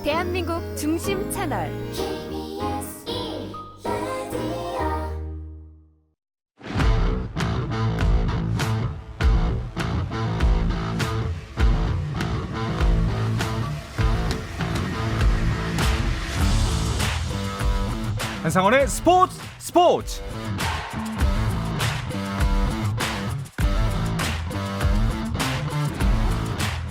대한민국 중심 채널 KBS 1라디오 한상원의 스포츠.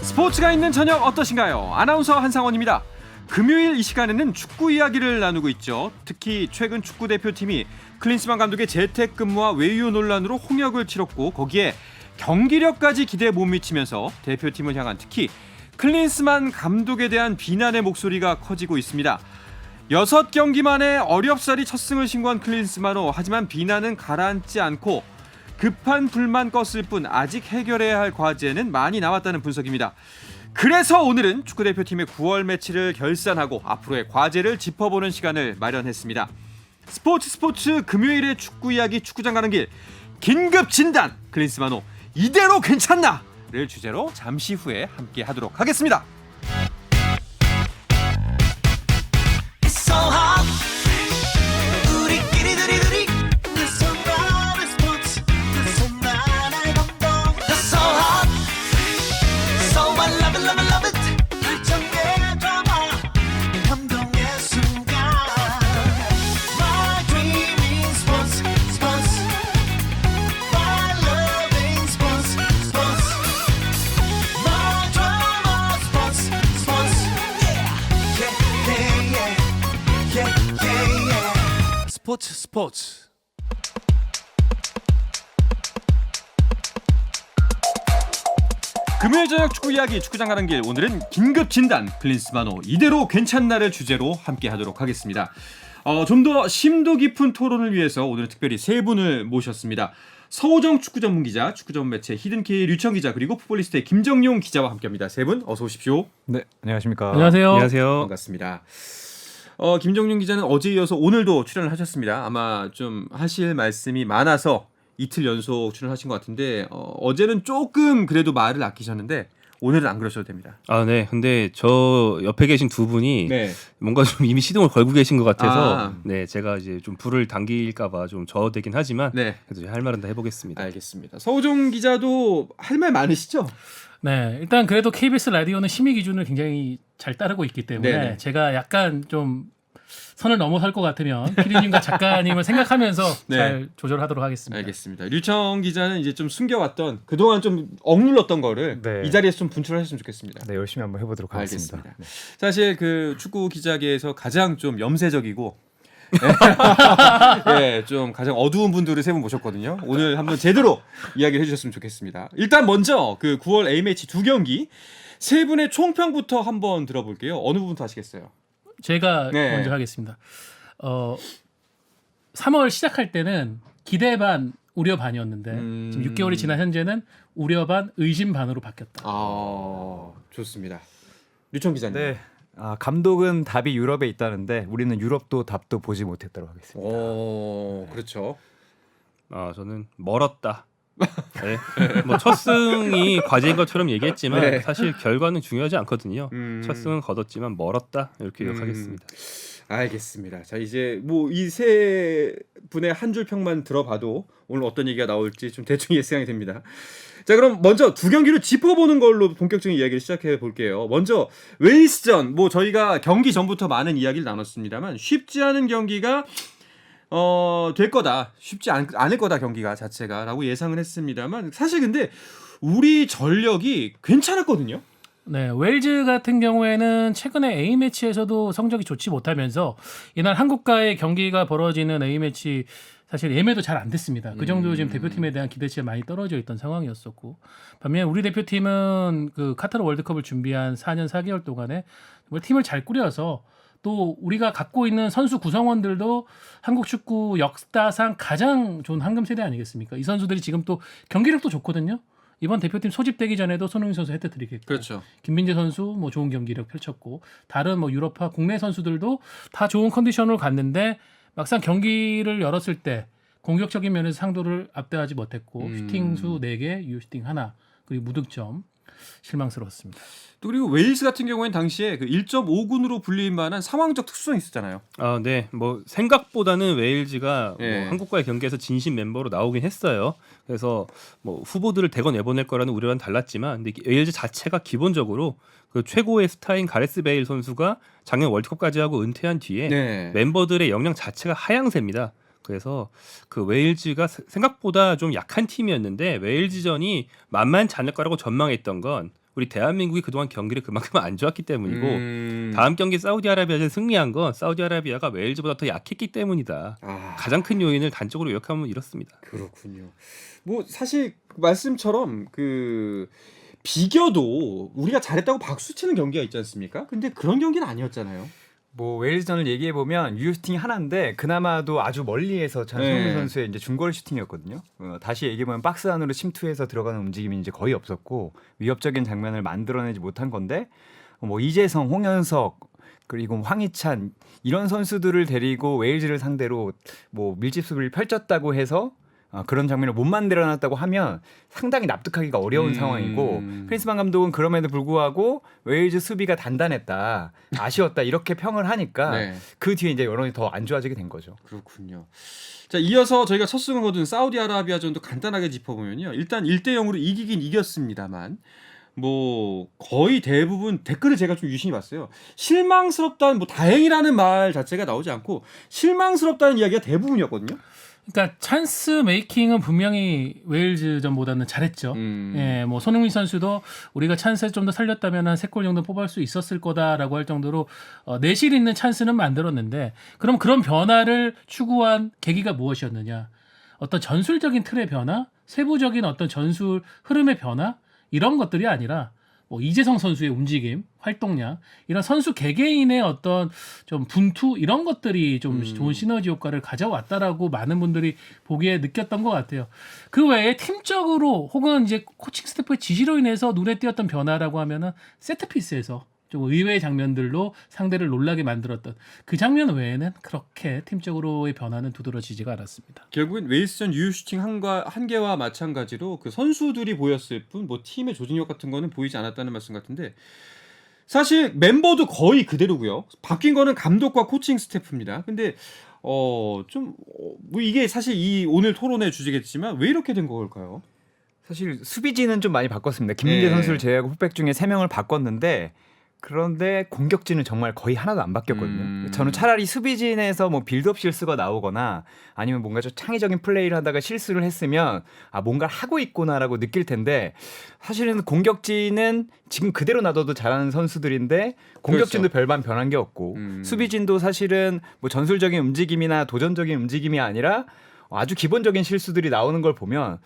스포츠가 있는 저녁 어떠신가요? 아나운서 한상원입니다. 금요일 이 시간에는 축구 이야기를 나누고 있죠. 특히 최근 축구 대표팀이 클린스만 감독의 재택근무와 외유 논란으로 홍역을 치렀고 거기에 경기력까지 기대에 못 미치면서 대표팀을 향한 특히 클린스만 감독에 대한 비난의 목소리가 커지고 있습니다. 6경기 만에 어렵사리 첫 승을 신고한 클린스만호. 하지만 비난은 가라앉지 않고 급한 불만 껐을 뿐 아직 해결해야 할 과제는 많이 남았다는 분석입니다. 그래서 오늘은 축구대표팀의 9월 매치를 결산하고 앞으로의 과제를 짚어보는 시간을 마련했습니다. 스포츠 금요일의 축구 이야기 축구장 가는 길 긴급 진단 클린스만호 이대로 괜찮나?를 주제로 잠시 후에 함께 하도록 하겠습니다. 스포츠 금요일 저녁 축구 이야기 축구장 가는 길 오늘은 긴급 진단 클린스만호 이대로 괜찮나를 주제로 함께 하도록 하겠습니다. 좀 더 심도 깊은 토론을 위해서 오늘은 특별히 세 분을 모셨습니다. 서호정 축구 전문 기자, 축구 전문 매체 히든K 류청 기자 그리고 풋볼리스트의 김정용 기자와 함께합니다. 세 분 어서 오십시오. 네, 안녕하십니까. 안녕하세요. 반갑습니다. 김정용 기자는 어제 이어서 오늘도 출연을 하셨습니다. 아마 좀 하실 말씀이 많아서 이틀 연속 출연하신 것 같은데 어제는 조금 그래도 말을 아끼셨는데 오늘은 안 그러셔도 됩니다. 아, 네. 근데 저 옆에 계신 두 분이 네. 뭔가 좀 이미 시동을 걸고 계신 것 같아서 아. 네, 제가 이제 좀 불을 당길까봐 좀 저되긴 하지만 네. 그래도 할 말은 다 해보겠습니다. 알겠습니다. 서호정 기자도 할 말 많으시죠? 네, 일단 그래도 KBS 라디오는 심의 기준을 굉장히 잘 따르고 있기 때문에 네네. 제가 약간 좀 선을 넘어설 것 같으면 피디님과 작가님을 생각하면서 네. 잘 조절하도록 하겠습니다. 알겠습니다. 류청 기자는 이제 좀 숨겨왔던 그동안 좀 억눌렀던 거를 네. 이 자리에서 좀 분출하셨으면 좋겠습니다. 네, 열심히 한번 해보도록 하겠습니다. 알겠습니다. 사실 그 축구 기자계에서 가장 좀 염세적이고 예, 좀 가장 어두운 분들을 세 분 모셨거든요. 오늘 한번 제대로 이야기를 해주셨으면 좋겠습니다. 일단 먼저 그 9월 A매치 2경기 세 분의 총평부터 한번 들어볼게요. 어느 부분부터 하시겠어요? 제가 네. 먼저 하겠습니다. 3월 시작할 때는 기대 반 우려 반이었는데 지금 6개월이 지난 현재는 우려 반 의심 반으로 바뀌었다. 좋습니다. 류청 기자님. 네, 감독은 답이 유럽에 있다는데 우리는 유럽도 답도 보지 못했다고 하겠습니다. 그렇죠. 저는 멀었다. 네. 뭐 첫 승이 과제인 것처럼 얘기했지만 네. 사실 결과는 중요하지 않거든요. 음. 첫 승은 거뒀지만 멀었다 이렇게 기억하겠습니다. 알겠습니다. 자 이제 뭐 이 세 분의 한 줄 평만 들어봐도 오늘 어떤 얘기가 나올지 좀 대충 예상이 됩니다. 자 그럼 먼저 두 경기를 짚어보는 걸로 본격적인 이야기를 시작해 볼게요. 먼저 웨일스전 뭐 저희가 경기 전부터 많은 이야기를 나눴습니다만 쉽지 않은 경기가 될 거다. 쉽지 않을 거다 경기가 자체가라고 예상을 했습니다만 사실 근데 우리 전력이 괜찮았거든요. 네, 웨일즈 같은 경우에는 최근에 A매치에서도 성적이 좋지 못하면서 이날 한국과의 경기가 벌어지는 A매치 사실 예매도 잘 안 됐습니다. 그 정도로 지금 대표팀에 대한 기대치가 많이 떨어져 있던 상황이었었고 반면 우리 대표팀은 그 카타르 월드컵을 준비한 4년 4개월 동안에 정말 팀을 잘 꾸려서 또 우리가 갖고 있는 선수 구성원들도 한국 축구 역사상 가장 좋은 황금 세대 아니겠습니까? 이 선수들이 지금 또 경기력도 좋거든요. 이번 대표팀 소집되기 전에도 손흥민 선수 해트트릭했고 그렇죠. 김민재 선수 뭐 좋은 경기력 펼쳤고 다른 뭐 유럽파 국내 선수들도 다 좋은 컨디션을 갔는데 막상 경기를 열었을 때 공격적인 면에서 상도를 압도하지 못했고 슈팅 수 4개, 유효 슈팅 하나 그리고 무득점 실망스러웠습니다. 또 그리고 웨일스 같은 경우에는 당시에 그 1.5군으로 불릴 만한 상황적 특수성이 있었잖아요. 아, 네. 뭐 생각보다는 웨일즈가 예. 뭐 한국과의 경기에서 진심 멤버로 나오긴 했어요. 그래서 뭐 후보들을 대거 내보낼 거라는 우려는 달랐지만, 근데 웨일즈 자체가 기본적으로 그 최고의 스타인 가레스 베일 선수가 작년 월드컵까지 하고 은퇴한 뒤에 네. 멤버들의 역량 자체가 하향세입니다. 그래서 그 웨일즈가 생각보다 좀 약한 팀이었는데 웨일즈전이 만만치 않을 거라고 전망했던 건 우리 대한민국이 그동안 경기를 그만큼 안 좋았기 때문이고 다음 경기 사우디아라비아전 승리한 건 사우디아라비아가 웨일즈보다 더 약했기 때문이다. 아, 가장 큰 요인을 단적으로 요약하면 이렇습니다. 그렇군요. 뭐 사실 말씀처럼 그 비겨도 우리가 잘했다고 박수 치는 경기가 있지 않습니까? 근데 그런 경기는 아니었잖아요. 뭐 웨일즈전을 얘기해 보면 유효 슈팅이 하나인데 그나마도 아주 멀리에서 손흥민 네. 선수의 이제 중거리 슈팅이었거든요. 다시 얘기해 보면 박스 안으로 침투해서 들어가는 움직임이 이제 거의 없었고 위협적인 장면을 만들어내지 못한 건데 뭐 이재성, 홍현석 그리고 황희찬 이런 선수들을 데리고 웨일즈를 상대로 뭐 밀집 수비를 펼쳤다고 해서 그런 장면을 못 만들어놨다고 하면 상당히 납득하기가 어려운 상황이고 클린스만 감독은 그럼에도 불구하고 웨일즈 수비가 단단했다, 아쉬웠다 이렇게 평을 하니까 네. 그 뒤에 이제 여론이 더 안 좋아지게 된 거죠. 그렇군요. 자, 이어서 저희가 첫 승을 거둔 사우디아라비아전도 간단하게 짚어보면요. 일단 1대0으로 이기긴 이겼습니다만 뭐 거의 대부분 댓글을 제가 좀 유심히 봤어요. 실망스럽다는 뭐 다행이라는 말 자체가 나오지 않고 실망스럽다는 이야기가 대부분이었거든요. 그러니까 찬스 메이킹은 분명히 웨일즈전보다는 잘했죠. 예, 뭐 손흥민 선수도 우리가 찬스 좀 더 살렸다면 한 3골 정도 뽑을 수 있었을 거다라고 할 정도로 내실 있는 찬스는 만들었는데, 그럼 그런 변화를 추구한 계기가 무엇이었느냐? 어떤 전술적인 틀의 변화, 세부적인 어떤 전술 흐름의 변화 이런 것들이 아니라 뭐 이재성 선수의 움직임, 활동량 이런 선수 개개인의 어떤 좀 분투 이런 것들이 좀 좋은 시너지 효과를 가져왔다라고 많은 분들이 보기에 느꼈던 것 같아요. 그 외에 팀적으로 혹은 이제 코칭 스태프의 지시로 인해서 눈에 띄었던 변화라고 하면은 세트피스에서 좀 의외의 장면들로 상대를 놀라게 만들었던 그 장면 외에는 그렇게 팀적으로의 변화는 두드러지지가 않았습니다. 결국엔 웨일스전 유효 슈팅 한 개와 마찬가지로 그 선수들이 보였을 뿐 뭐 팀의 조직력 같은 거는 보이지 않았다는 말씀 같은데, 사실 멤버도 거의 그대로고요. 바뀐 거는 감독과 코칭 스태프입니다. 근데 뭐 이게 사실 이 오늘 토론의 주제겠지만 왜 이렇게 된 걸까요? 사실 수비진은 좀 많이 바꿨습니다. 김민재 네. 선수를 제외하고 후백 중에 3명을 바꿨는데 그런데 공격진은 정말 거의 하나도 안 바뀌었거든요. 저는 차라리 수비진에서 뭐 빌드업 실수가 나오거나 아니면 뭔가 좀 창의적인 플레이를 하다가 실수를 했으면 뭔가를 하고 있구나라고 느낄 텐데, 사실은 공격진은 지금 그대로 놔둬도 잘하는 선수들인데 공격진도 그렇죠. 별반 변한 게 없고 수비진도 사실은 뭐 전술적인 움직임이나 도전적인 움직임이 아니라 아주 기본적인 실수들이 나오는 걸 보면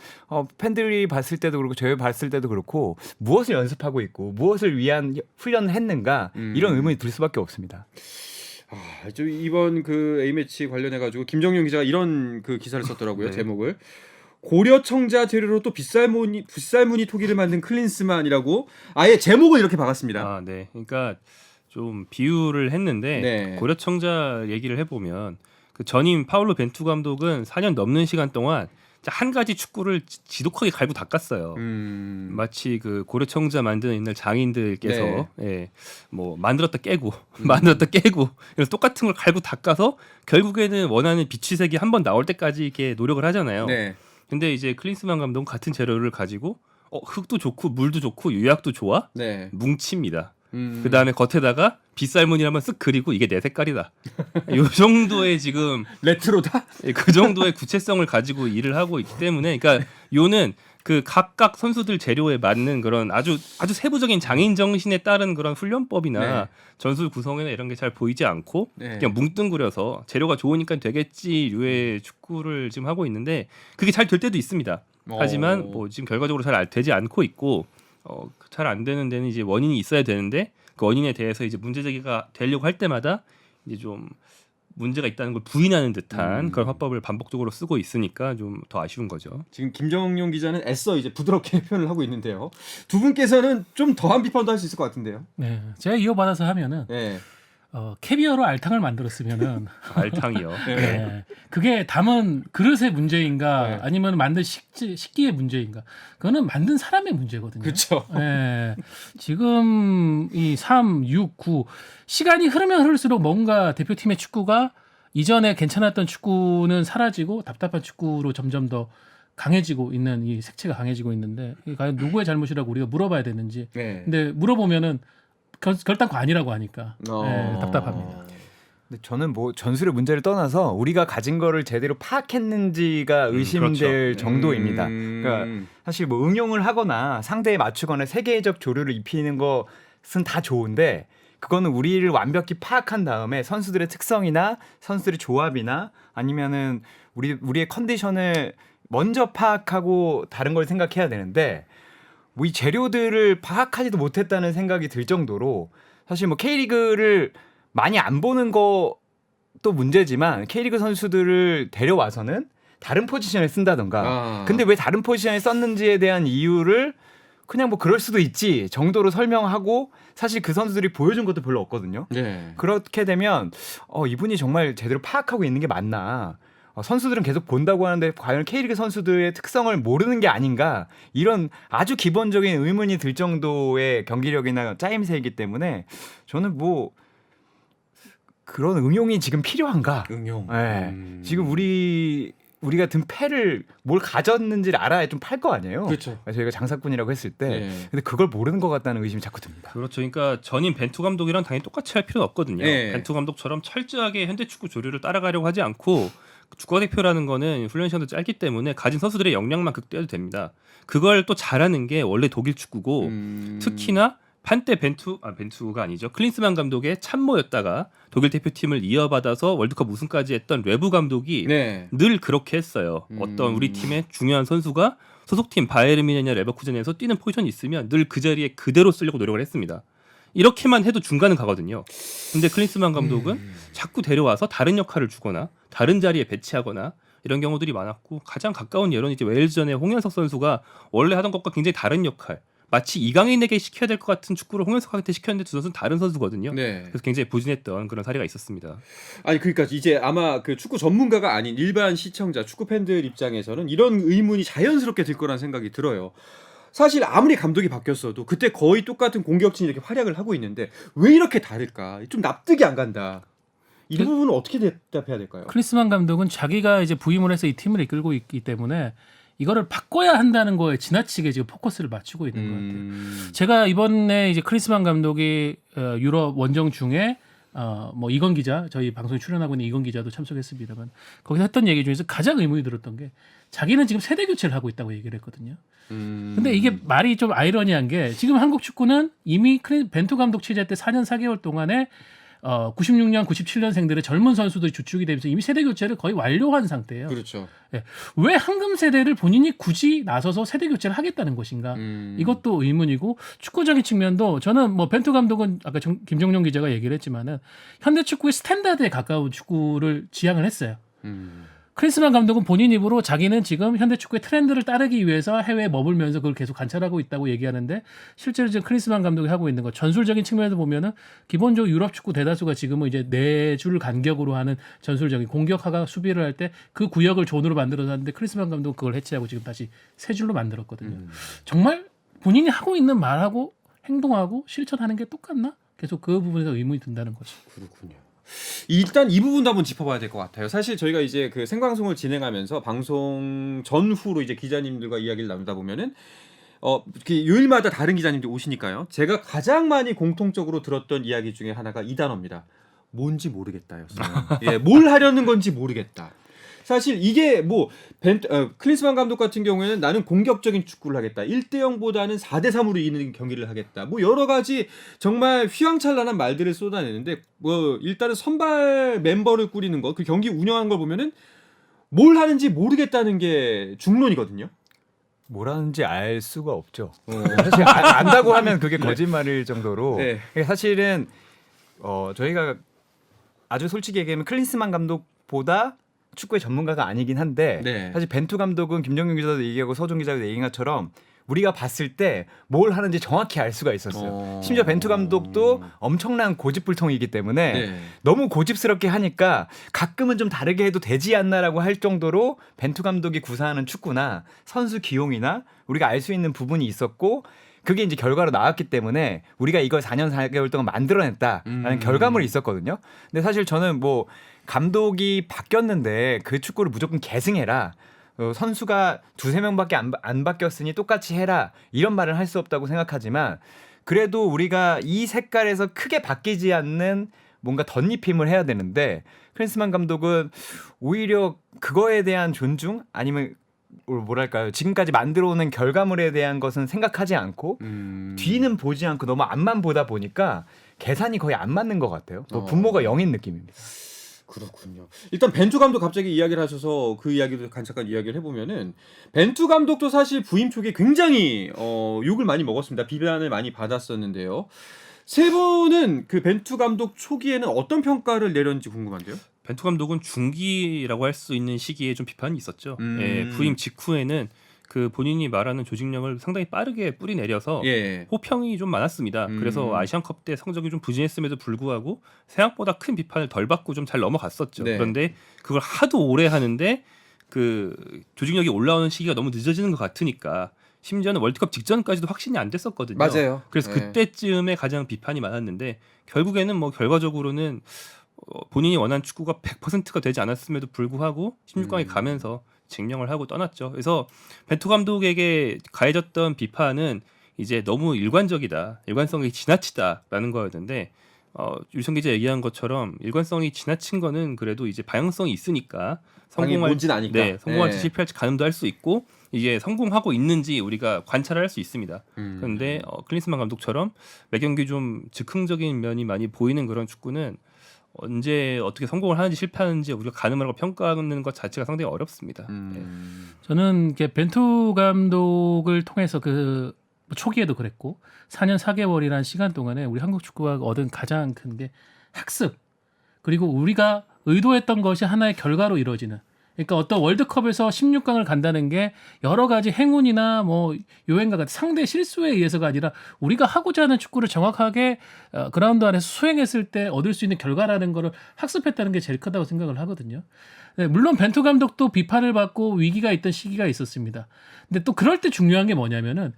팬들이 봤을 때도 그렇고 저희 봤을 때도 그렇고 무엇을 연습하고 있고 무엇을 위한 훈련을 했는가 이런 의문이 들 수밖에 없습니다. 저 이번 그 A매치 관련해 가지고 김정용 기자가 이런 그 기사를 썼더라고요. 네. 제목을 고려청자 재료로 또 빗살무늬 토기를 만든 클린스만이라고 아예 제목을 이렇게 박았습니다. 아, 네. 그러니까 좀 비유를 했는데 네. 고려청자 얘기를 해보면 그 전임 파울로 벤투 감독은 4년 넘는 시간 동안 한 가지 축구를 지독하게 갈고 닦았어요. 마치 그 고려청자 만드는 옛날 장인들께서 뭐 만들었다 깨고 만들었다 깨고 이런 똑같은 걸 갈고 닦아서 결국에는 원하는 비치색이 한번 나올 때까지 이렇게 노력을 하잖아요. 네. 근데 이제 클린스만 감독은 같은 재료를 가지고 흙도 좋고 물도 좋고 유약도 좋아 네. 뭉칩니다. 그 다음에 겉에다가 빗살무늬를 한번 쓱 그리고 이게 내 색깔이다. 이 정도의 지금 레트로다? 그 정도의 구체성을 가지고 일을 하고 있기 때문에, 그러니까 요는 그 각각 선수들 재료에 맞는 그런 아주 세부적인 장인 정신에 따른 그런 훈련법이나 네. 전술 구성이나 이런 게 잘 보이지 않고 네. 그냥 뭉뚱그려서 재료가 좋으니까 되겠지류의 축구를 지금 하고 있는데 그게 잘 될 때도 있습니다. 하지만 뭐 지금 결과적으로 잘 되지 않고 있고 잘 안 되는 데는 이제 원인이 있어야 되는데 그 원인에 대해서 이제 문제 제기가 되려고 할 때마다 이제 좀 문제가 있다는 걸 부인하는 듯한 그런 화법을 반복적으로 쓰고 있으니까 좀 더 아쉬운 거죠. 지금 김정용 기자는 애써 이제 부드럽게 표현을 하고 있는데요. 두 분께서는 좀 더한 비판도 할 수 있을 것 같은데요. 네, 제가 이어받아서 하면은 네. 캐비어로 알탕을 만들었으면은 알탕이요. 네. 그게 담은 그릇의 문제인가 네. 아니면 만든 식기의 문제인가 그거는 만든 사람의 문제거든요. 그렇죠. 네. 지금 이 3, 6, 9 시간이 흐르면 흐를수록 뭔가 대표팀의 축구가 이전에 괜찮았던 축구는 사라지고 답답한 축구로 점점 더 강해지고 있는 이 색채가 강해지고 있는데 이게 과연 누구의 잘못이라고 우리가 물어봐야 되는지. 네. 근데 물어보면은 결단코 아니라고 하니까 네, 답답합니다. 근데 저는 뭐 전술의 문제를 떠나서 우리가 가진 거를 제대로 파악했는지가 의심될 그렇죠. 정도입니다. 그러니까 사실 뭐 응용을 하거나 상대에 맞추거나 세계적 조류를 입히는 것은 다 좋은데 그거는 우리를 완벽히 파악한 다음에 선수들의 특성이나 선수들의 조합이나 아니면은 우리의 컨디션을 먼저 파악하고 다른 걸 생각해야 되는데 뭐 이 재료들을 파악하지도 못했다는 생각이 들 정도로 사실 뭐 K리그를 많이 안 보는 것도 문제지만 K리그 선수들을 데려와서는 다른 포지션에 쓴다던가 근데 왜 다른 포지션에 썼는지에 대한 이유를 그냥 뭐 그럴 수도 있지 정도로 설명하고 사실 그 선수들이 보여준 것도 별로 없거든요. 네. 그렇게 되면 이분이 정말 제대로 파악하고 있는 게 맞나 선수들은 계속 본다고 하는데 과연 K리그 선수들의 특성을 모르는 게 아닌가 이런 아주 기본적인 의문이 들 정도의 경기력이나 짜임새이기 때문에 저는 뭐 그런 응용이 지금 필요한가? 응용. 네. 지금 우리가 든 패를 뭘 가졌는지를 알아야 좀 팔 거 아니에요. 그렇죠. 저희가 장사꾼이라고 했을 때 네. 근데 그걸 모르는 것 같다는 의심이 자꾸 듭니다. 그렇죠. 그러니까 전임 벤투 감독이랑 당연히 똑같이 할 필요는 없거든요. 네. 벤투 감독처럼 철저하게 현대 축구 조류를 따라가려고 하지 않고 국가대표라는 거는 훈련 시간도 짧기 때문에 가진 선수들의 역량만 극대화도 됩니다. 그걸 또 잘하는 게 원래 독일 축구고 특히나 한때 벤투가 아니죠. 클린스만 감독의 참모였다가 독일 대표팀을 이어받아서 월드컵 우승까지 했던 레부 감독이 네. 늘 그렇게 했어요. 어떤 우리 팀의 중요한 선수가 소속팀 바이에른 뮌헨이나 레버쿠젠에서 뛰는 포지션이 있으면 늘 그 자리에 그대로 쓰려고 노력을 했습니다. 이렇게만 해도 중간은 가거든요. 근데 클린스만 감독은 자꾸 데려와서 다른 역할을 주거나 다른 자리에 배치하거나 이런 경우들이 많았고 가장 가까운 예로는 이제 웨일즈전의 홍현석 선수가 원래 하던 것과 굉장히 다른 역할 마치 이강인에게 시켜야 될 것 같은 축구를 홍현석한테 시켰는데 두 선수는 다른 선수거든요. 네. 그래서 굉장히 부진했던 그런 사례가 있었습니다. 아니 그러니까 이제 아마 그 축구 전문가가 아닌 일반 시청자, 축구 팬들 입장에서는 이런 의문이 자연스럽게 들 거라는 생각이 들어요. 사실 아무리 감독이 바뀌었어도 그때 거의 똑같은 공격진이 이렇게 활약을 하고 있는데 왜 이렇게 다를까? 좀 납득이 안 간다. 이 부분은 어떻게 대답해야 될까요? 클린스만 감독은 자기가 이제 부임을 해서 이 팀을 이끌고 있기 때문에 이거를 바꿔야 한다는 거에 지나치게 지금 포커스를 맞추고 있는 것 같아요. 제가 이번에 이제 클린스만 감독이 유럽 원정 중에 뭐 이건 기자 저희 방송에 출연하고 있는 이건 기자도 참석했습니다만 거기서 했던 얘기 중에서 가장 의문이 들었던 게 자기는 지금 세대 교체를 하고 있다고 얘기를 했거든요. 근데 이게 말이 좀 아이러니한 게 지금 한국 축구는 이미 벤투 감독 체제 때 4년 4개월 동안에 96년, 97년생들의 젊은 선수들이 주축이 되면서 이미 세대 교체를 거의 완료한 상태예요. 그렇죠. 네. 왜 황금 세대를 본인이 굳이 나서서 세대 교체를 하겠다는 것인가? 이것도 의문이고 축구적인 측면도 저는 뭐 벤투 감독은 아까 김종용 기자가 얘기를 했지만은 현대 축구의 스탠다드에 가까운 축구를 지향을 했어요. 클린스만 감독은 본인 입으로 자기는 지금 현대 축구의 트렌드를 따르기 위해서 해외에 머물면서 그걸 계속 관찰하고 있다고 얘기하는데 실제로 지금 클린스만 감독이 하고 있는 것 전술적인 측면에서 보면은 기본적으로 유럽 축구 대다수가 지금은 이제 네 줄 간격으로 하는 전술적인 공격하가 수비를 할 때 그 구역을 존으로 만들어서 하는데 클린스만 감독은 그걸 해체하고 지금 다시 세 줄로 만들었거든요. 정말 본인이 하고 있는 말하고 행동하고 실천하는 게 똑같나? 계속 그 부분에서 의문이 든다는 거죠. 그렇군요. 일단 이 부분도 한번 짚어봐야 될 것 같아요. 사실 저희가 이제 그 생방송을 진행하면서 방송 전후로 이제 기자님들과 이야기를 나누다 보면은 요일마다 다른 기자님들이 오시니까요. 제가 가장 많이 공통적으로 들었던 이야기 중에 하나가 이 단어입니다. 뭔지 모르겠다였어요. 예, 뭘 하려는 건지 모르겠다. 사실 이게 뭐 클린스만 감독 같은 경우에는 나는 공격적인 축구를 하겠다. 1대0보다는 4대3으로 이기는 경기를 하겠다. 뭐 여러 가지 정말 휘황찬란한 말들을 쏟아내는데 뭐 일단은 선발 멤버를 꾸리는 거, 그 경기 운영하는 걸 보면은 뭘 하는지 모르겠다는 게 중론이거든요. 뭘 하는지 알 수가 없죠. 사실 안다고 하면 그게 거짓말일 정도로 네. 사실은 저희가 아주 솔직히 얘기하면 클린스만 감독보다 축구의 전문가가 아니긴 한데 네. 사실 벤투 감독은 김정균 기자도 얘기하고 서종 기자도 얘기한 것처럼 우리가 봤을 때 뭘 하는지 정확히 알 수가 있었어요. 심지어 벤투 감독도 엄청난 고집불통이기 때문에 네. 너무 고집스럽게 하니까 가끔은 좀 다르게 해도 되지 않나라고 할 정도로 벤투 감독이 구사하는 축구나 선수 기용이나 우리가 알 수 있는 부분이 있었고 그게 이제 결과로 나왔기 때문에 우리가 이걸 4년 4개월 동안 만들어냈다라는 결과물이 있었거든요. 근데 사실 저는 뭐 감독이 바뀌었는데 그 축구를 무조건 계승해라. 선수가 2-3명밖에 안 바뀌었으니 똑같이 해라. 이런 말은 할 수 없다고 생각하지만 그래도 우리가 이 색깔에서 크게 바뀌지 않는 뭔가 덧입힘을 해야 되는데 클린스만 감독은 오히려 그거에 대한 존중 아니면 뭐랄까요 지금까지 만들어오는 결과물에 대한 것은 생각하지 않고 뒤는 보지 않고 너무 앞만 보다 보니까 계산이 거의 안 맞는 것 같아요. 뭐 분모가 0인 느낌입니다. 그렇군요. 일단 벤투 감독 갑자기 이야기를 하셔서 그 이야기도 잠깐 이야기를 해보면은 벤투 감독도 사실 부임 초기에 굉장히 욕을 많이 먹었습니다. 비난을 많이 받았었는데요. 세 분은 그 벤투 감독 초기에는 어떤 평가를 내렸는지 궁금한데요. 벤투 감독은 중기라고 할 수 있는 시기에 좀 비판이 있었죠. 예, 부임 직후에는 그 본인이 말하는 조직력을 상당히 빠르게 뿌리내려서 예. 호평이 좀 많았습니다. 그래서 아시안컵 때 성적이 좀 부진했음에도 불구하고 생각보다 큰 비판을 덜 받고 좀 잘 넘어갔었죠. 네. 그런데 그걸 하도 오래 하는데 그 조직력이 올라오는 시기가 너무 늦어지는 것 같으니까 심지어는 월드컵 직전까지도 확신이 안 됐었거든요. 맞아요. 그래서 네. 그때쯤에 가장 비판이 많았는데 결국에는 뭐 결과적으로는 본인이 원하는 축구가 100%가 되지 않았음에도 불구하고 16강에 가면서 증명을 하고 떠났죠. 그래서 벤투 감독에게 가해졌던 비판은 이제 너무 일관적이다, 일관성이 지나치다라는 거였는데 유성 기자 얘기한 것처럼 일관성이 지나친 거는 그래도 이제 방향성이 있으니까 뭔지는 아니까. 네, 성공할지 네. 실패할지 가늠도 할 수 있고 이게 성공하고 있는지 우리가 관찰을 할 수 있습니다. 그런데 클린스만 감독처럼 매 경기 좀 즉흥적인 면이 많이 보이는 그런 축구는 언제 어떻게 성공을 하는지 실패하는지 우리가 가늠을 하고 평가하는 것 자체가 상당히 어렵습니다. 네. 저는 이게 벤투 감독을 통해서 그 초기에도 그랬고 4년 4개월이라는 시간 동안에 우리 한국 축구가 얻은 가장 큰 게 학습 그리고 우리가 의도했던 것이 하나의 결과로 이루어지는 그러니까 어떤 월드컵에서 16강을 간다는 게 여러 가지 행운이나 뭐 요행과 같은 상대 실수에 의해서가 아니라 우리가 하고자 하는 축구를 정확하게 그라운드 안에서 수행했을 때 얻을 수 있는 결과라는 거를 학습했다는 게 제일 크다고 생각을 하거든요. 네, 물론 벤투 감독도 비판을 받고 위기가 있던 시기가 있었습니다. 근데 또 그럴 때 중요한 게 뭐냐면은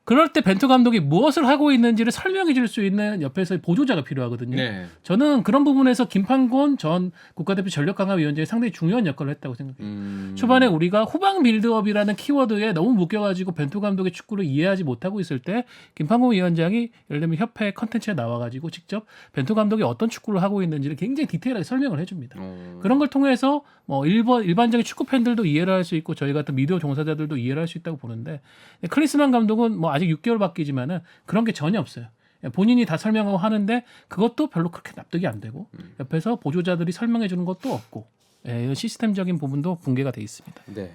그럴 때 벤투 감독이 무엇을 하고 있는지를 설명해 줄 수 있는 옆에서 보조자가 필요하거든요. 네. 저는 그런 부분에서 김판곤 전 국가대표 전력강화위원장이 상당히 중요한 역할을 했다고 생각해요. 초반에 우리가 후방 빌드업이라는 키워드에 너무 묶여가지고 벤투 감독의 축구를 이해하지 못하고 있을 때 김판곤 위원장이 예를 들면 협회 컨텐츠에 나와가지고 직접 벤투 감독이 어떤 축구를 하고 있는지를 굉장히 디테일하게 설명을 해줍니다. 그런 걸 통해서 뭐 일반적인 축구 팬들도 이해를 할 수 있고 저희 같은 미디어 종사자들도 이해를 할 수 있다고 보는데 클린스만 감독은 뭐 아직 6개월 바뀌지만은 그런 게 전혀 없어요. 본인이 다 설명하고 하는데 그것도 별로 그렇게 납득이 안 되고 옆에서 보조자들이 설명해 주는 것도 없고 이런 시스템적인 부분도 붕괴가 돼 있습니다. 네.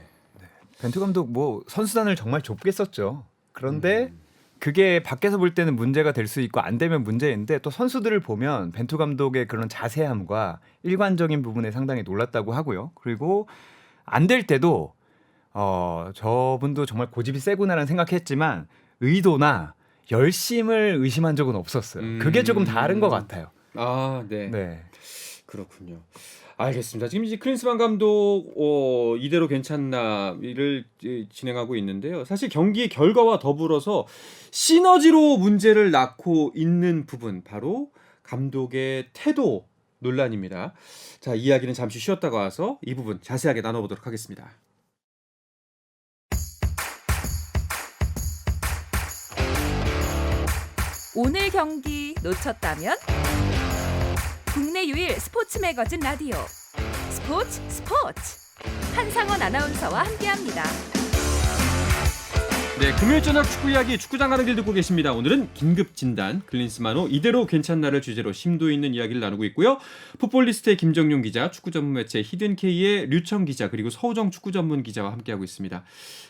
벤투 감독 뭐 선수단을 정말 좁게 썼죠. 그런데 그게 밖에서 볼 때는 문제가 될 수 있고 안 되면 문제인데 또 선수들을 보면 벤투 감독의 그런 자세함과 일관적인 부분에 상당히 놀랐다고 하고요. 그리고 안 될 때도 저분도 정말 고집이 세구나라는 생각했지만 의도나 열심을 의심한 적은 없었어요. 그게 조금 다른 것 같아요. 아, 네. 네. 그렇군요. 알겠습니다. 지금 이제 클린스만 감독 이대로 괜찮나를 진행하고 있는데요. 사실 경기의 결과와 더불어서 시너지로 문제를 낳고 있는 부분 바로 감독의 태도 논란입니다. 자, 이야기는 잠시 쉬었다가 와서 이 부분 자세하게 나눠보도록 하겠습니다. 오늘 경기 놓쳤다면 국내 유일 스포츠 매거진 라디오 스포츠 한상원 아나운서와 함께합니다. 네, 금요일 저녁 축구 이야기 축구장 가는 길 듣고 계십니다. 오늘은 긴급 진단 클린스만호 이대로 괜찮나를 주제로 심도 있는 이야기를 나누고 있고요. 풋볼리스트의 김정용 기자, 축구 전문 매체 히든K의 류청 기자 그리고 서우정 축구 전문 기자와 함께하고 있습니다.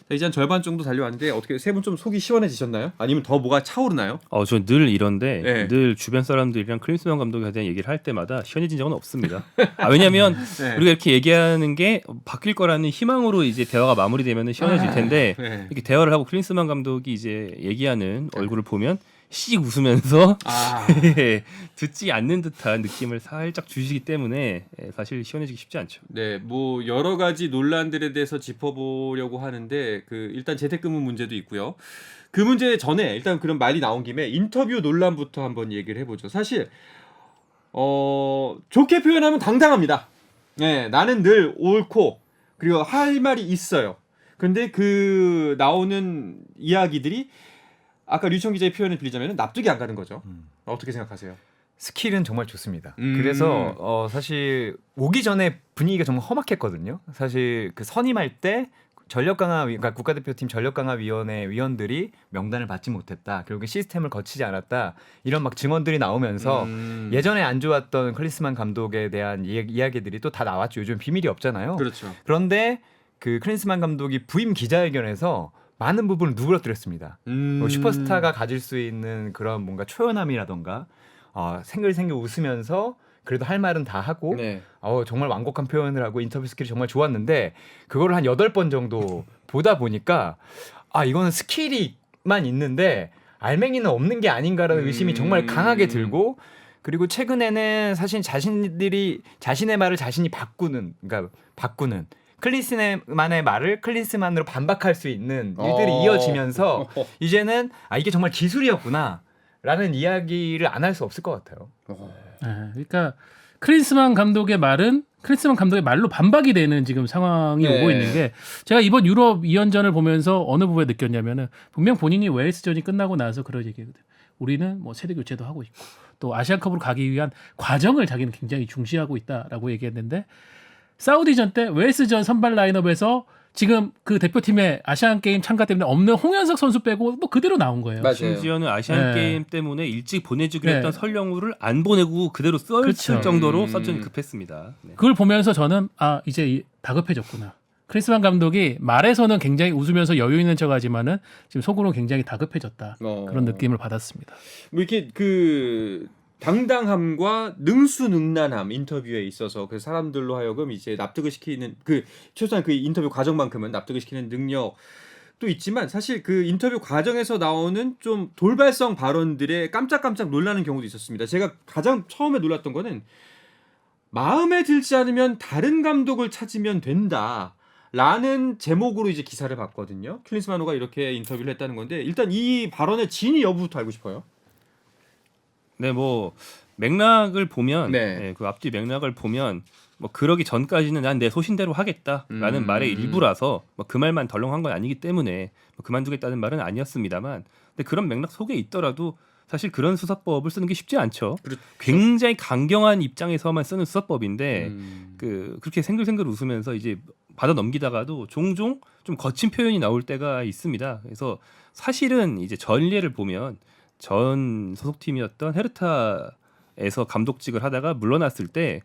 자, 이제 한 절반 정도 달려왔는데 어떻게 세 분 좀 속이 시원해지셨나요? 아니면 더 뭐가 차오르나요? 저 늘 이런데 네. 늘 주변 사람들이랑 클린스만 감독에 대한 얘기를 할 때마다 시원해진 적은 없습니다. 왜냐하면 네. 우리가 이렇게 얘기하는 게 바뀔 거라는 희망으로 이제 대화가 마무리되면 시원해질 텐데 네. 이렇게 대화를 하고 클린스만 클린스만 감독이 이제 얘기하는 얼굴을 보면 씩 웃으면서 듣지 않는 듯한 느낌을 살짝 주시기 때문에 사실 시원해지기 쉽지 않죠. 네, 뭐 여러 가지 논란들에 대해서 짚어보려고 하는데 그 일단 재택근무 문제도 있고요. 그 문제 전에 일단 그런 말이 나온 김에 인터뷰 논란부터 한번 얘기를 해보죠. 사실 좋게 표현하면 당당합니다. 네, 나는 늘 옳고 그리고 할 말이 있어요. 근데 그 나오는 이야기들이 아까 류청 기자의 표현을 빌리자면 납득이 안 가는 거죠. 어떻게 생각하세요? 스킬은 정말 좋습니다. 그래서 사실 오기 전에 분위기가 정말 험악했거든요. 사실 그 선임할 때 그러니까 국가대표팀 전력강화위원회 위원들이 명단을 받지 못했다. 결국에 시스템을 거치지 않았다. 이런 막 증언들이 나오면서 예전에 안 좋았던 클린스만 감독에 대한 이야기들이 또 다 나왔죠. 요즘 비밀이 없잖아요. 그렇죠. 그런데 그 클린스만 감독이 부임 기자회견에서 많은 부분을 누그러뜨렸습니다. 슈퍼스타가 가질 수 있는 그런 뭔가 초연함이라던가 생글생글 웃으면서 그래도 할 말은 다 하고 네. 정말 완곡한 표현을 하고 인터뷰 스킬이 정말 좋았는데 그거를 한 8번 정도 보다 보니까 이거는 스킬이만 있는데 알맹이는 없는 게 아닌가라는 의심이 정말 강하게 들고 그리고 최근에는 사실 자신의 말을 자신이 바꾸는 클린스만의 말을 클린스만으로 반박할 수 있는 일들이 이어지면서 이제는 이게 정말 기술이었구나 라는 이야기를 안 할 수 없을 것 같아요. 그러니까 클린스만 감독의 말은 클린스만 감독의 말로 반박이 되는 지금 상황이 네. 오고 있는 게 제가 이번 유럽 2연전을 보면서 어느 부분에 느꼈냐면은 분명 본인이 웨일스전이 끝나고 나서 그런 얘기거든요. 우리는 뭐 세대 교체도 하고 있고 또 아시안컵으로 가기 위한 과정을 자기는 굉장히 중시하고 있다라고 얘기했는데 사우디전 때 웨일스전 선발 라인업에서 지금 그 대표팀의 아시안 게임 참가 때문에 없는 홍현석 선수 빼고 뭐 그대로 나온 거예요. 맞아요. 심지어는 아시안 네. 게임 때문에 일찍 보내주기로 네. 했던 설령우를 안 보내고 그대로 썼을 그렇죠. 정도로 서전이 급했습니다. 네. 그걸 보면서 저는 이제 다급해졌구나. 클린스만 감독이 말에서는 굉장히 웃으면서 여유 있는 척하지만은 지금 속으로 굉장히 다급해졌다. 그런 느낌을 받았습니다. 뭐 이렇게 그 당당함과 능수능란함 인터뷰에 있어서 그 사람들로 하여금 이제 납득을 시키는 그 최소한 그 인터뷰 과정만큼은 납득을 시키는 능력도 있지만 사실 그 인터뷰 과정에서 나오는 좀 돌발성 발언들에 깜짝깜짝 놀라는 경우도 있었습니다. 제가 가장 처음에 놀랐던 거는 마음에 들지 않으면 다른 감독을 찾으면 된다. 라는 제목으로 이제 기사를 봤거든요. 클린스만호가 이렇게 인터뷰를 했다는 건데 일단 이 발언의 진위 여부부터 알고 싶어요. 네, 뭐 맥락을 보면 네. 그 앞뒤 맥락을 보면 뭐 그러기 전까지는 난 내 소신대로 하겠다라는 말의 일부라서 뭐 그 말만 덜렁한 건 아니기 때문에 뭐 그만두겠다는 말은 아니었습니다만 근데 그런 맥락 속에 있더라도 사실 그런 수사법을 쓰는 게 쉽지 않죠. 그렇죠. 굉장히 강경한 입장에서만 쓰는 수사법인데 그렇게 생글생글 웃으면서 이제 받아 넘기다가도 종종 좀 거친 표현이 나올 때가 있습니다. 그래서 사실은 이제 전례를 보면 전 소속팀이었던 헤르타에서 감독직을 하다가 물러났을 때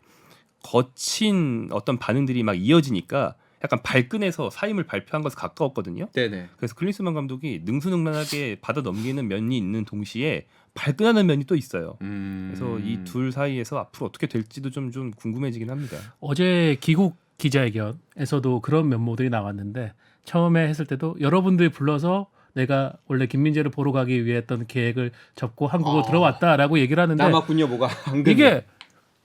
거친 어떤 반응들이 막 이어지니까 약간 발끈해서 사임을 발표한 것에 가까웠거든요. 네네. 그래서 클린스만 감독이 능수능란하게 받아 넘기는 면이 있는 동시에 발끈하는 면이 또 있어요. 그래서 이 둘 사이에서 앞으로 어떻게 될지도 좀 궁금해지긴 합니다. 어제 귀국 기자회견에서도 그런 면모들이 나왔는데 처음에 했을 때도 여러분들 불러서 내가 원래 김민재를 보러 가기 위해 했던 계획을 접고 한국으로 들어왔다라고 얘기를 하는데 남았군요, 뭐가. 이게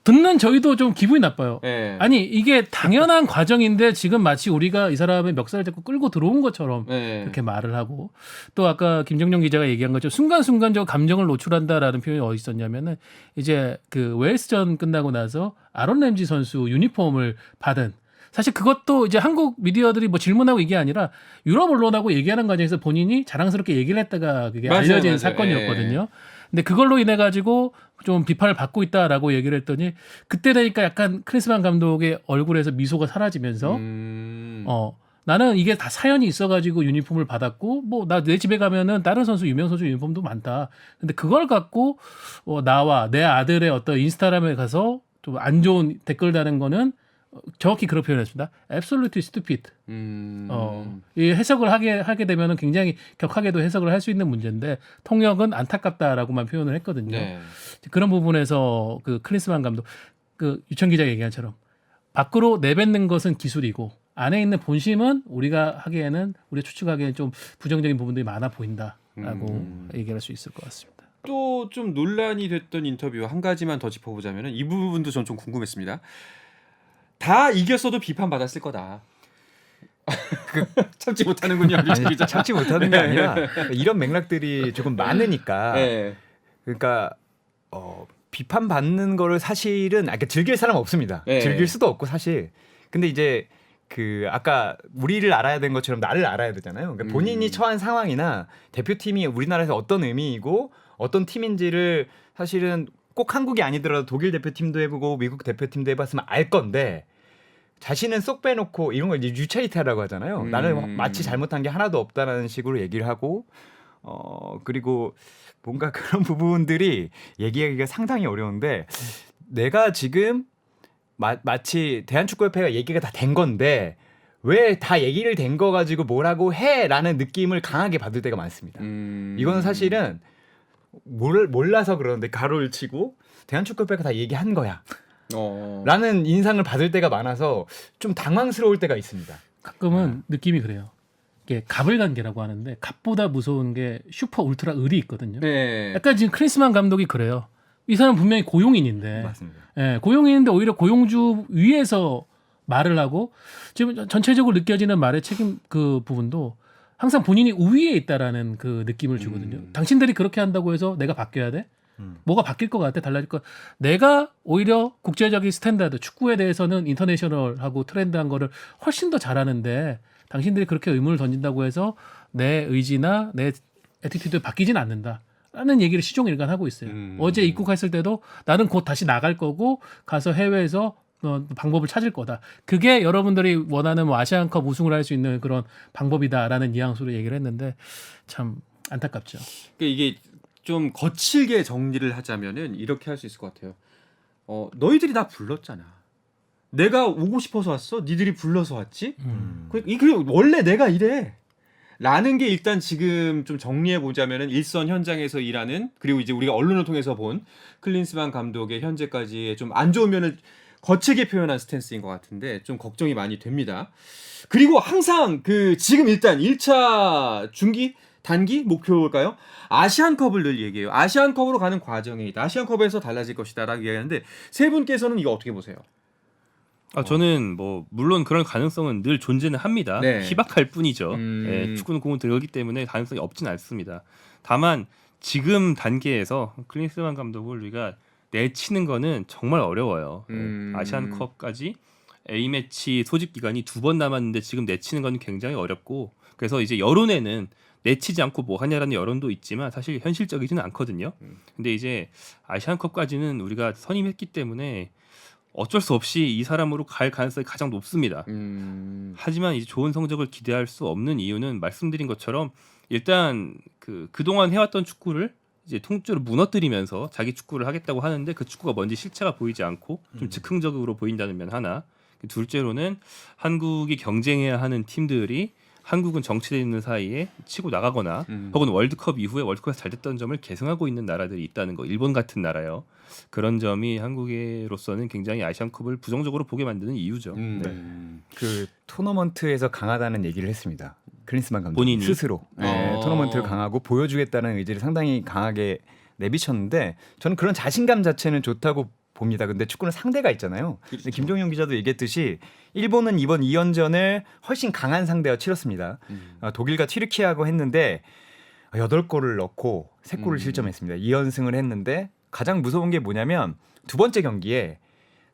듣는 저희도 좀 기분이 나빠요. 네. 아니 이게 당연한 과정인데 지금 마치 우리가 이 사람의 멱살을 잡고 끌고 들어온 것처럼 네. 그렇게 말을 하고 또 아까 김정용 기자가 얘기한 것처럼 순간순간적 감정을 노출한다라는 표현이 어디 있었냐면은 이제 그 웨일스전 끝나고 나서 아론 램지 선수 유니폼을 받은 사실 그것도 이제 한국 미디어들이 뭐 질문하고 이게 아니라 유럽 언론하고 얘기하는 과정에서 본인이 자랑스럽게 얘기를 했다가 그게 맞아요, 알려진 맞아요. 사건이었거든요. 근데 그걸로 인해 가지고 좀 비판을 받고 있다라고 얘기를 했더니 그때 되니까 약간 클린스만 감독의 얼굴에서 미소가 사라지면서 나는 이게 다 사연이 있어가지고 유니폼을 받았고 뭐 나 내 집에 가면은 다른 선수 유명 선수 유니폼도 많다. 근데 그걸 갖고 나와 내 아들의 어떤 인스타그램에 가서 좀 안 좋은 댓글 다는 거는 정확히 그런 표현했습니다. Absolutely stupid. 이 해석을 하게 되면은 굉장히 격하게도 해석을 할 수 있는 문제인데 통역은 안타깝다라고만 표현을 했거든요. 네. 그런 부분에서 그 클린스만 감독 그 유천 기자가 얘기한 처럼 밖으로 내뱉는 것은 기술이고 안에 있는 본심은 우리가 하기에는 우리가 추측하기에는 좀 부정적인 부분들이 많아 보인다라고 얘기할 수 있을 것 같습니다. 또 좀 논란이 됐던 인터뷰 한 가지만 더 짚어보자면은 이 부분도 전 좀 궁금했습니다. 다 이겼어도 비판 받았을 거다. 참지 못하는군요. 류청 기자. 참지 못하는 게 아니라 이런 맥락들이 조금 많으니까 네. 그러니까 비판받는 거를 사실은 그러니까 즐길 사람 없습니다. 네. 즐길 수도 없고 사실. 근데 이제 그 아까 우리를 알아야 되는 것처럼 나를 알아야 되잖아요. 그러니까 본인이 처한 상황이나 대표팀이 우리나라에서 어떤 의미이고 어떤 팀인지를 사실은 꼭 한국이 아니더라도 독일 대표팀도 해보고 미국 대표팀도 해봤으면 알 건데 자신은 쏙 빼놓고 이런 걸 이제 유체이타라고 하잖아요. 나는 마치 잘못한 게 하나도 없다라는 식으로 얘기를 하고 그리고 뭔가 그런 부분들이 얘기하기가 상당히 어려운데 내가 지금 마치 대한축구협회가 얘기가 다 된 건데 왜 다 얘기를 된 거 가지고 뭐라고 해라는 느낌을 강하게 받을 때가 많습니다. 이거는 사실은 몰라서 그러는데 가로를 치고 대한축구협회가 다 얘기한 거야. 라는 인상을 받을 때가 많아서 좀 당황스러울 때가 있습니다. 가끔은 느낌이 그래요. 이게 갑을간계라고 하는데 갑보다 무서운 게 슈퍼 울트라 을이 있거든요. 네. 약간 지금 클린스만 감독이 그래요. 이 사람 분명히 고용인인데, 맞습니다. 예, 고용인인데 오히려 고용주 위에서 말을 하고 지금 전체적으로 느껴지는 말의 책임 그 부분도 항상 본인이 우위에 있다라는 그 느낌을 주거든요. 당신들이 그렇게 한다고 해서 내가 바뀌어야 돼? 뭐가 바뀔 것 같아? 달라질 것? 내가 오히려 국제적인 스탠다드, 축구에 대해서는 인터내셔널하고 트렌드한 거를 훨씬 더 잘하는데 당신들이 그렇게 의문을 던진다고 해서 내 의지나 내 애티튜드 바뀌진 않는다라는 얘기를 시종일관하고 있어요. 어제 입국했을 때도 나는 곧 다시 나갈 거고 가서 해외에서 방법을 찾을 거다. 그게 여러분들이 원하는 뭐 아시안컵 우승을 할 수 있는 그런 방법이다라는 뉘앙스로 얘기를 했는데 참 안타깝죠. 그러니까 이게 좀 거칠게 정리를 하자면은 이렇게 할 수 있을 것 같아요. 너희들이 나 불렀잖아. 내가 오고 싶어서 왔어. 니들이 불러서 왔지. 그리고 원래 내가 이래. 라는 게 일단 지금 좀 정리해 보자면은 일선 현장에서 일하는 그리고 이제 우리가 언론을 통해서 본 클린스만 감독의 현재까지의 좀 안 좋은 면을 거칠게 표현한 스탠스인 것 같은데 좀 걱정이 많이 됩니다. 그리고 항상 그 지금 일단 1차 중기 단기 목표일까요? 아시안컵을 늘 얘기해요. 아시안컵으로 가는 과정이 있다. 아시안컵에서 달라질 것이다라고 얘기하는데 세 분께서는 이거 어떻게 보세요? 저는 뭐 물론 그런 가능성은 늘 존재는 합니다. 네. 희박할 뿐이죠. 예, 축구는 공을 들어오기 때문에 가능성이 없진 않습니다. 다만 지금 단계에서 클린스만 감독을 우리가 내치는 거는 정말 어려워요. 아시안컵까지 A매치 소집 기간이 2번 남았는데 지금 내치는 건 굉장히 어렵고 그래서 이제 여론에는 내치지 않고 뭐 하냐라는 여론도 있지만 사실 현실적이지는 않거든요. 근데 이제 아시안컵까지는 우리가 선임했기 때문에 어쩔 수 없이 이 사람으로 갈 가능성이 가장 높습니다. 하지만 이제 좋은 성적을 기대할 수 없는 이유는 말씀드린 것처럼 일단 그동안 해왔던 축구를 이제 통째로 무너뜨리면서 자기 축구를 하겠다고 하는데 그 축구가 뭔지 실체가 보이지 않고 좀 즉흥적으로 보인다는 면 하나. 둘째로는 한국이 경쟁해야 하는 팀들이 한국은 정체되어 있는 사이에 치고 나가거나 혹은 월드컵 이후에 월드컵에서 잘 됐던 점을 계승하고 있는 나라들이 있다는 거. 일본 같은 나라요. 그런 점이 한국으로서는 굉장히 아시안컵을 부정적으로 보게 만드는 이유죠. 네. 그 토너먼트에서 강하다는 얘기를 했습니다. 클린스만 감독 본인이? 스스로 토너먼트를 강하고 보여주겠다는 의지를 상당히 강하게 내비쳤는데 저는 그런 자신감 자체는 좋다고 봅니다. 근데 축구는 상대가 있잖아요. 근데 김종윤 기자도 얘기했듯이 일본은 이번 2연전을 훨씬 강한 상대와 치렀습니다. 독일과 튀르키예하고 했는데 8골을 넣고 3골을 실점했습니다. 2연승을 했는데 가장 무서운 게 뭐냐면 두 번째 경기에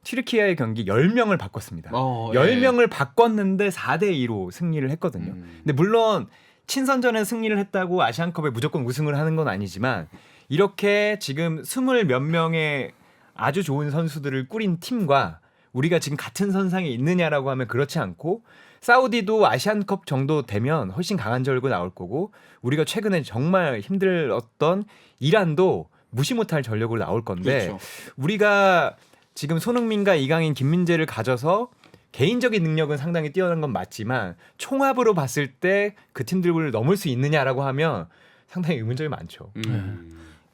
튀르키예의 경기 10명을 바꿨습니다. 10명을 바꿨는데 4대2로 승리를 했거든요. 근데 물론 친선전에 승리를 했다고 아시안컵에 무조건 우승을 하는 건 아니지만 이렇게 지금 20 몇 명의 아주 좋은 선수들을 꾸린 팀과 우리가 지금 같은 선상에 있느냐라고 하면 그렇지 않고 사우디도 아시안컵 정도 되면 훨씬 강한 전력이 나올 거고 우리가 최근에 정말 힘들었던 이란도 무시 못할 전력으로 나올 건데 그렇죠. 우리가 지금 손흥민과 이강인, 김민재를 가져서 개인적인 능력은 상당히 뛰어난 건 맞지만 총합으로 봤을 때 그 팀들을 넘을 수 있느냐라고 하면 상당히 의문점이 많죠.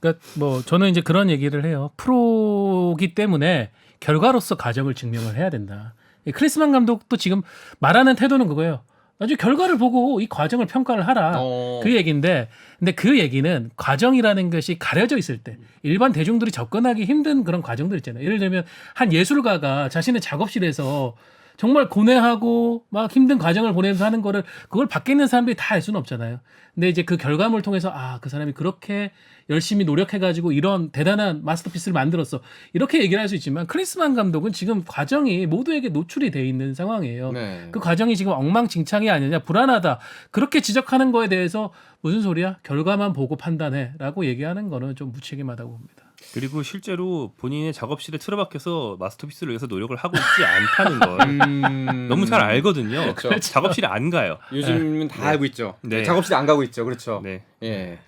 그러니까 뭐 저는 이제 그런 얘기를 해요. 프로기 때문에 결과로서 가정을 증명을 해야 된다. 클린스만 감독도 지금 말하는 태도는 그거예요. 나중에 결과를 보고 이 과정을 평가를 하라. 그 얘기인데, 근데 그 얘기는 과정이라는 것이 가려져 있을 때 일반 대중들이 접근하기 힘든 그런 과정들 있잖아요. 예를 들면 한 예술가가 자신의 작업실에서 정말 고뇌하고 막 힘든 과정을 보내면서 하는 거를 그걸 밖에 있는 사람들이 다 알 수는 없잖아요. 근데 이제 그 결과물을 통해서 아, 그 사람이 그렇게 열심히 노력해가지고 이런 대단한 마스터피스를 만들었어. 이렇게 얘기를 할 수 있지만 클린스만 감독은 지금 과정이 모두에게 노출이 돼 있는 상황이에요. 네. 그 과정이 지금 엉망진창이 아니냐, 불안하다. 그렇게 지적하는 거에 대해서 무슨 소리야? 결과만 보고 판단해라고 얘기하는 거는 좀 무책임하다고 봅니다. 그리고 실제로 본인의 작업실에 틀어박혀서 마스터피스를 위해서 노력을 하고 있지 않다는 걸 너무 잘 알거든요. 그렇죠. 작업실에 안 가요. 요즘은 다 알고 있죠. 네. 작업실에 안 가고 있죠. 그렇죠. 네. 예.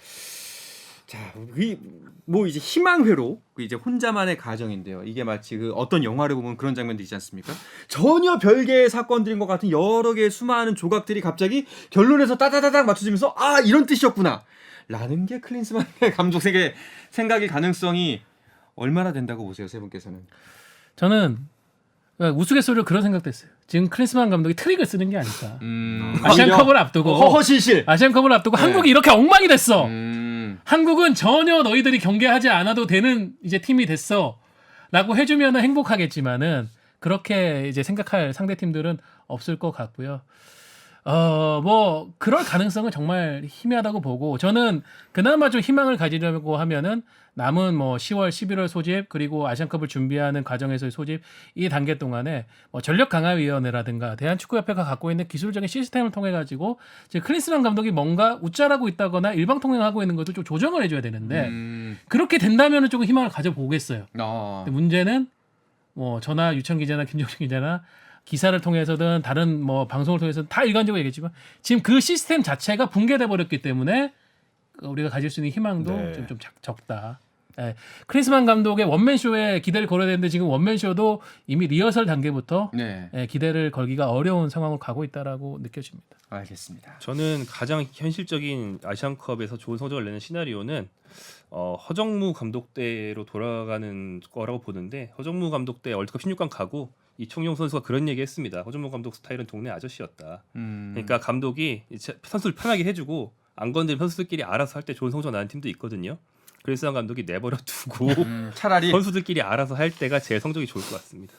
자, 뭐 이제 희망회로 이제 혼자만의 가정인데요. 이게 마치 그 어떤 영화를 보면 그런 장면도 있지 않습니까? 전혀 별개의 사건들인 것 같은 여러 개의 수많은 조각들이 갑자기 결론에서 따다다닥 맞춰지면서 아, 이런 뜻이었구나. 라는 게 클린스만의 감독의 생각일 가능성이 얼마나 된다고 보세요, 세 분께서는? 저는 우스갯소리로 그런 생각도 했어요. 지금 클린스만 감독이 트릭을 쓰는 게 아닐까. 아시안컵을 앞두고 허허실실. 아시안컵을 앞두고 네. 한국이 이렇게 엉망이 됐어. 한국은 전혀 너희들이 경계하지 않아도 되는 이제 팀이 됐어라고 해주면은 행복하겠지만은 그렇게 이제 생각할 상대 팀들은 없을 것 같고요. 뭐 그럴 가능성은 정말 희미하다고 보고 저는 그나마 좀 희망을 가지려고 하면은 남은 뭐 10월, 11월 소집 그리고 아시안컵을 준비하는 과정에서의 소집 이 단계 동안에 뭐 전력강화위원회라든가 대한축구협회가 갖고 있는 기술적인 시스템을 통해 가지고 지금 클린스만 감독이 뭔가 웃자라고 있다거나 일방통행하고 있는 것도 좀 조정을 해줘야 되는데 그렇게 된다면은 조금 희망을 가져보겠어요. 근데 문제는 뭐 저나 유천 기자나 김종신 기자나 기사를 통해서든 다른 뭐 방송을 통해서든 다 일관적으로 얘기했지만 지금 그 시스템 자체가 붕괴돼 버렸기 때문에 우리가 가질 수 있는 희망도 네. 좀 적다. 예. 클린스만 감독의 원맨쇼에 기대를 걸어야 되는데 지금 원맨쇼도 이미 리허설 단계부터 네. 예, 기대를 걸기가 어려운 상황으로 가고 있다라고 느껴집니다. 알겠습니다. 저는 가장 현실적인 아시안컵에서 좋은 성적을 내는 시나리오는 허정무 감독 때로 돌아가는 거라고 보는데 허정무 감독 때 월드컵 16강 가고 이청용 선수가 그런 얘기했습니다. 허정무 감독 스타일은 동네 아저씨였다. 그러니까 감독이 선수를 편하게 해주고 안 건드리면 선수들끼리 알아서 할 때 좋은 성적 나는 팀도 있거든요. 클린스만 감독이 내버려 두고 차라리 선수들끼리 알아서 할 때가 제일 성적이 좋을 것 같습니다.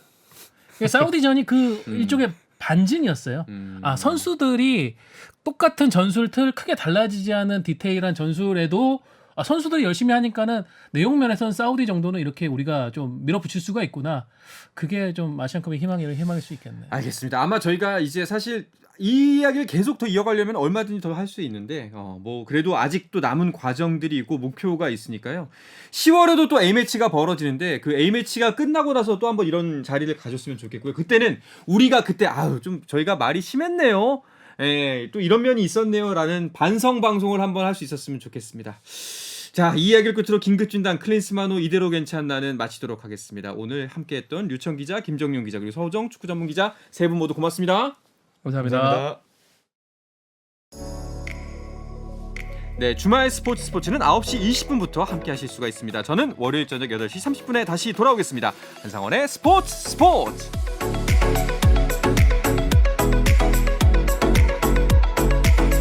사우디전이 그 일종의 반증이었어요. 아, 선수들이 똑같은 전술틀 크게 달라지지 않은 디테일한 전술에도 선수들이 열심히 하니까는 내용 면에서는 사우디 정도는 이렇게 우리가 좀 밀어붙일 수가 있구나. 그게 좀 아시안컵의 희망일 수 있겠네. 알겠습니다. 아마 저희가 이제 사실 이 이야기를 계속 더 이어가려면 얼마든지 더 할 수 있는데 뭐 그래도 아직도 남은 과정들이 있고 목표가 있으니까요. 10월에도 또 A매치가 벌어지는데 그 A매치가 끝나고 나서 또 한번 이런 자리를 가졌으면 좋겠고요. 그때는 우리가 그때 좀 저희가 말이 심했네요. 예, 또 이런 면이 있었네요라는 반성 방송을 한번 할 수 있었으면 좋겠습니다. 자, 이 이야기를 끝으로 긴급진단 클린스만호 이대로 괜찮나는 마치도록 하겠습니다. 오늘 함께했던 류청 기자, 김정용 기자 그리고 서우정 축구 전문 기자 세 분 모두 고맙습니다. 감사합니다. 네, 주말 스포츠는 9시 20분부터 함께 하실 수가 있습니다. 저는 월요일 저녁 8시 30분에 다시 돌아오겠습니다. 한상원의 스포츠!